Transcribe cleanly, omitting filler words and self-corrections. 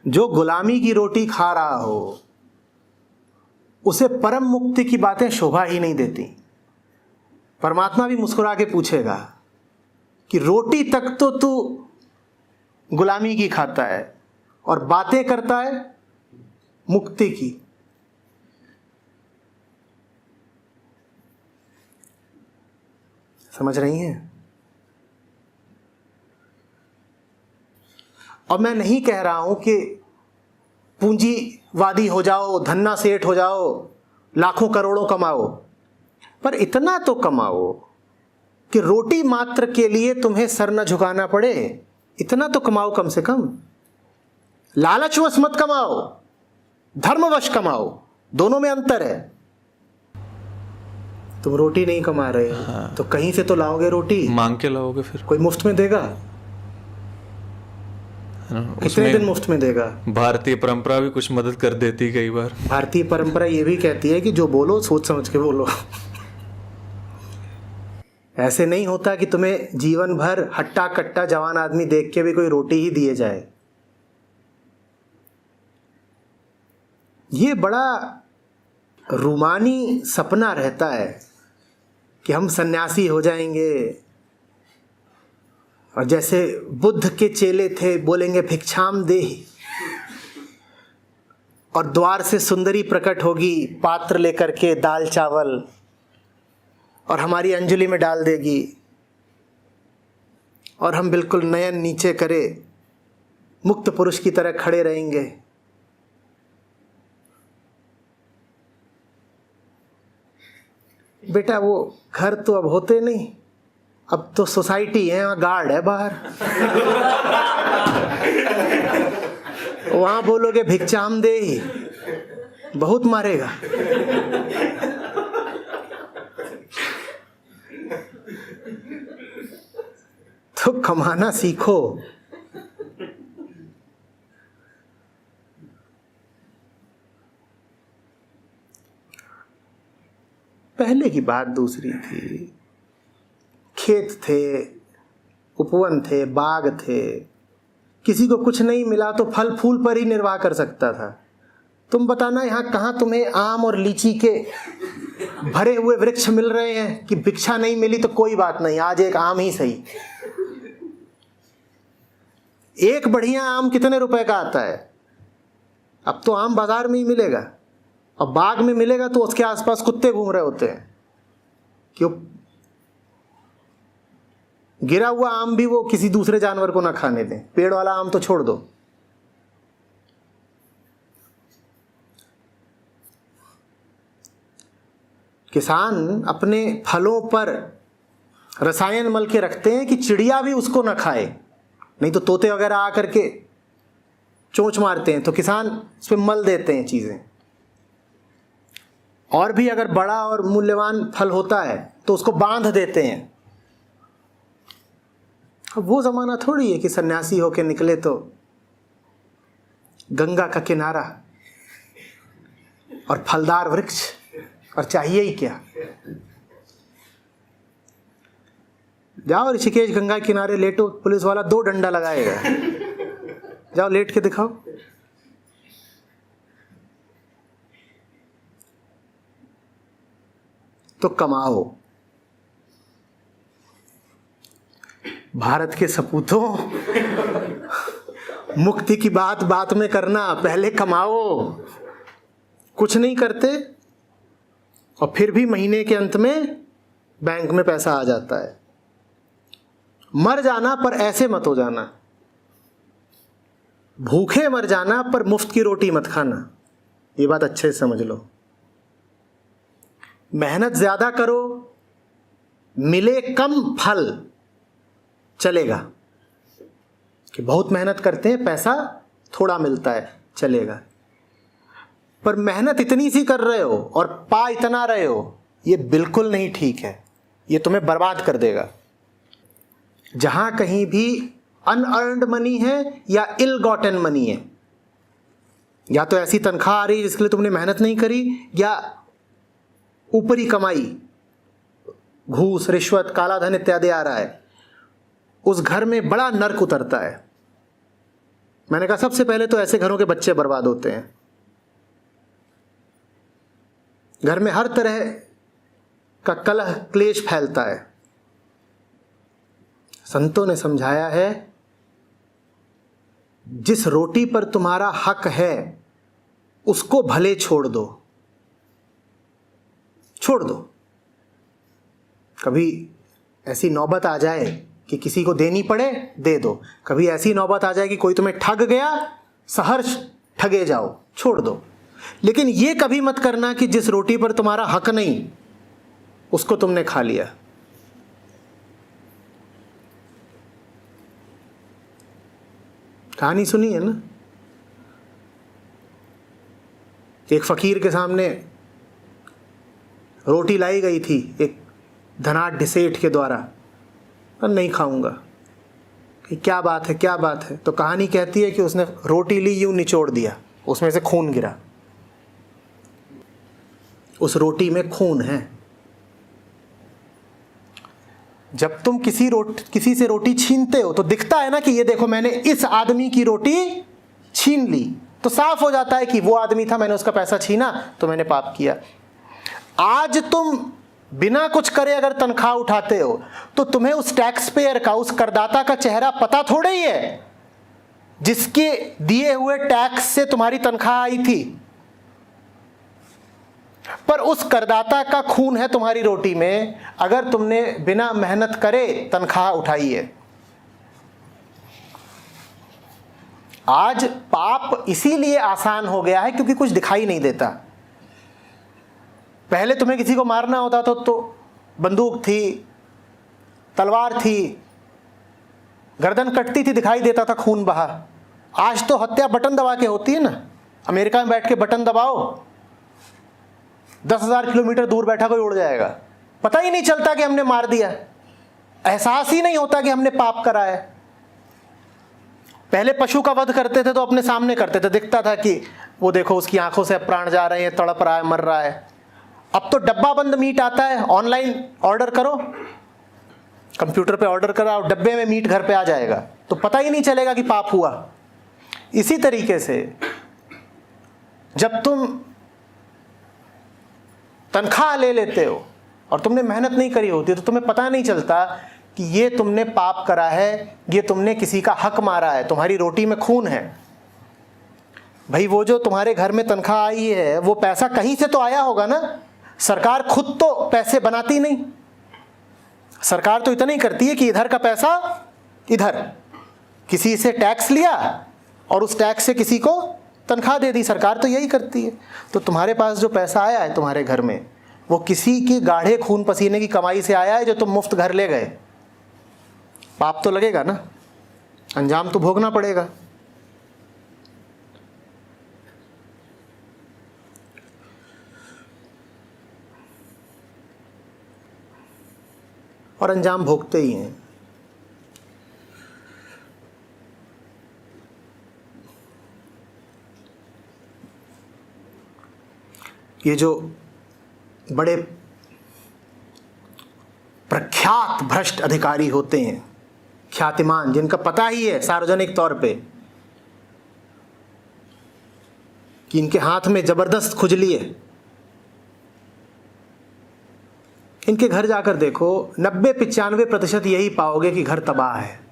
जो गुलामी की रोटी खा रहा हो उसे परम मुक्ति की बातें शोभा ही नहीं देती। परमात्मा भी मुस्कुरा के पूछेगा कि रोटी तक तो तू गुलामी की खाता है और बातें करता है मुक्ति की। समझ रही हैं? और मैं नहीं कह रहा हूं कि पूंजीवादी हो जाओ, धन्ना सेठ हो जाओ, लाखों करोड़ों कमाओ, पर इतना तो कमाओ कि रोटी मात्र के लिए तुम्हें सर न झुकाना पड़े। इतना तो कमाओ कम से कम। लालचवश मत कमाओ, धर्मवश कमाओ, दोनों में अंतर है। तुम रोटी नहीं कमा रहे हो, हाँ, तो कहीं से तो लाओगे रोटी, मांग के लाओगे। फिर कोई मुफ्त में देगा? कितने दिन मुफ्त में देगा? भारतीय परंपरा भी कुछ मदद कर देती कई बार। भारतीय परंपरा ये भी कहती है कि जो बोलो सोच समझ के बोलो। ऐसे नहीं होता कि तुम्हें जीवन भर हट्टा कट्टा जवान आदमी देख के भी कोई रोटी ही दिए जाए। ये बड़ा रूमानी सपना रहता है कि हम सन्यासी हो जाएंगे और जैसे बुद्ध के चेले थे बोलेंगे भिक्षाम देहि, और द्वार से सुंदरी प्रकट होगी पात्र लेकर के दाल चावल और हमारी अंजलि में डाल देगी और हम बिल्कुल नयन नीचे करे मुक्त पुरुष की तरह खड़े रहेंगे। बेटा वो घर तो अब होते नहीं, अब तो सोसाइटी है, वहाँ गार्ड है बाहर। वहां बोलोगे भिक्षाम देहि, बहुत मारेगा। तो कमाना सीखो। पहले की बात दूसरी थी। खेत थे, उपवन थे, बाग थे, किसी को कुछ नहीं मिला तो फल फूल पर ही निर्वाह कर सकता था। तुम बताना यहाँ कहाँ तुम्हें आम और लीची के भरे हुए वृक्ष मिल रहे हैं कि भिक्षा नहीं मिली तो कोई बात नहीं, आज एक आम ही सही। एक बढ़िया आम कितने रुपए का आता है? अब तो आम बाजार में ही मिलेगा और बाग में मिलेगा तो उसके आसपास कुत्ते घूम रहे होते हैं। क्यों? गिरा हुआ आम भी वो किसी दूसरे जानवर को ना खाने दें, पेड़ वाला आम तो छोड़ दो। किसान अपने फलों पर रसायन मल के रखते हैं कि चिड़िया भी उसको ना खाए, नहीं तो तोते वगैरह आकर के चोंच मारते हैं, तो किसान उस पर मल देते हैं चीजें। और भी अगर बड़ा और मूल्यवान फल होता है तो उसको बांध देते हैं। अब वो जमाना थोड़ी है कि सन्यासी होके निकले तो गंगा का किनारा और फलदार वृक्ष, और चाहिए ही क्या। जाओ ऋषिकेश गंगा किनारे लेटो, पुलिस वाला 2 डंडा लगाएगा। जाओ लेट के दिखाओ। तो कमाओ। भारत के सपूतों, मुक्ति की बात बात में करना, पहले कमाओ। कुछ नहीं करते और फिर भी महीने के अंत में बैंक में पैसा आ जाता है। मर जाना पर ऐसे मत हो जाना। भूखे मर जाना पर मुफ्त की रोटी मत खाना। ये बात अच्छे से समझ लो। मेहनत ज्यादा करो, मिले कम फल, चलेगा। कि बहुत मेहनत करते हैं, पैसा थोड़ा मिलता है, चलेगा। पर मेहनत इतनी सी कर रहे हो और पा इतना रहे हो, ये बिल्कुल नहीं ठीक है। ये तुम्हें बर्बाद कर देगा। जहां कहीं भी अनअर्न्ड मनी है या इल गॉटन मनी है, या तो ऐसी तनख्वाह आ रही है जिसके लिए तुमने मेहनत नहीं करी, या ऊपरी कमाई, घूस, रिश्वत, काला धन इत्यादि आ रहा है, उस घर में बड़ा नर्क उतरता है। मैंने कहा सबसे पहले तो ऐसे घरों के बच्चे बर्बाद होते हैं। घर में हर तरह का कलह क्लेश फैलता है। संतों ने समझाया है, जिस रोटी पर तुम्हारा हक है उसको भले छोड़ दो, छोड़ दो। कभी ऐसी नौबत आ जाए कि किसी को देनी पड़े, दे दो। कभी ऐसी नौबत आ जाए कि कोई तुम्हें ठग गया, सहर्ष ठगे जाओ, छोड़ दो। लेकिन ये कभी मत करना कि जिस रोटी पर तुम्हारा हक नहीं उसको तुमने खा लिया। कहानी सुनी है ना, एक फकीर के सामने रोटी लाई गई थी एक धनाढ्य सेठ के द्वारा, पर नहीं खाऊंगा। कि क्या बात है, क्या बात है? तो कहानी कहती है कि उसने रोटी ली, यूं निचोड़ दिया, उसमें से खून गिरा। उस रोटी में खून है। जब तुम किसी से रोटी छीनते हो तो दिखता है ना कि ये देखो मैंने इस आदमी की रोटी छीन ली, तो साफ हो जाता है कि वो आदमी था, मैंने उसका पैसा छीना तो मैंने पाप किया। आज तुम बिना कुछ करे अगर तनख्वाह उठाते हो तो तुम्हें उस टैक्स पेयर का, उस करदाता का चेहरा पता थोड़े ही है जिसके दिए हुए टैक्स से तुम्हारी तनख्वाह आई थी। पर उस करदाता का खून है तुम्हारी रोटी में, अगर तुमने बिना मेहनत करे तनख्वाह उठाई है। आज पाप इसीलिए आसान हो गया है क्योंकि कुछ दिखाई नहीं देता। पहले तुम्हें किसी को मारना होता तो बंदूक थी, तलवार थी, गर्दन कटती थी, दिखाई देता था, खून बहा। आज तो हत्या बटन दबा के होती है ना। अमेरिका में बैठ के बटन दबाओ, 10,000 किलोमीटर दूर बैठा कोई उड़ जाएगा, पता ही नहीं चलता कि हमने मार दिया, एहसास ही नहीं होता कि हमने पाप करा है। पहले पशु का वध करते थे तो अपने सामने करते थे, दिखता था कि वो देखो उसकी आंखों से प्राण जा रहे हैं, तड़प रहा है, मर रहा है। अब तो डब्बा बंद मीट आता है, ऑनलाइन ऑर्डर करो, कंप्यूटर पे ऑर्डर कराओ, डब्बे में मीट घर पे आ जाएगा, तो पता ही नहीं चलेगा कि पाप हुआ। इसी तरीके से जब तुम तनख्वाह ले लेते हो और तुमने मेहनत नहीं करी होती तो तुम्हें पता नहीं चलता कि ये तुमने पाप करा है, ये तुमने किसी का हक मारा है, तुम्हारी रोटी में खून है। भाई वो जो तुम्हारे घर में तनख्वाह आई है वो पैसा कहीं से तो आया होगा ना। सरकार खुद तो पैसे बनाती नहीं, सरकार तो इतना ही करती है कि इधर का पैसा इधर, किसी से टैक्स लिया और उस टैक्स से किसी को तनख्वाह दे दी, सरकार तो यही करती है। तो तुम्हारे पास जो पैसा आया है तुम्हारे घर में, वो किसी के गाढ़े खून पसीने की कमाई से आया है जो तुम मुफ्त घर ले गए। पाप तो लगेगा ना, अंजाम तो भोगना पड़ेगा। और अंजाम भोगते ही हैं। ये जो बड़े प्रख्यात भ्रष्ट अधिकारी होते हैं, ख्यातिमान, जिनका पता ही है सार्वजनिक तौर पे कि इनके हाथ में जबरदस्त खुजली है, इनके घर जाकर देखो 90-95% यही पाओगे कि घर तबाह है।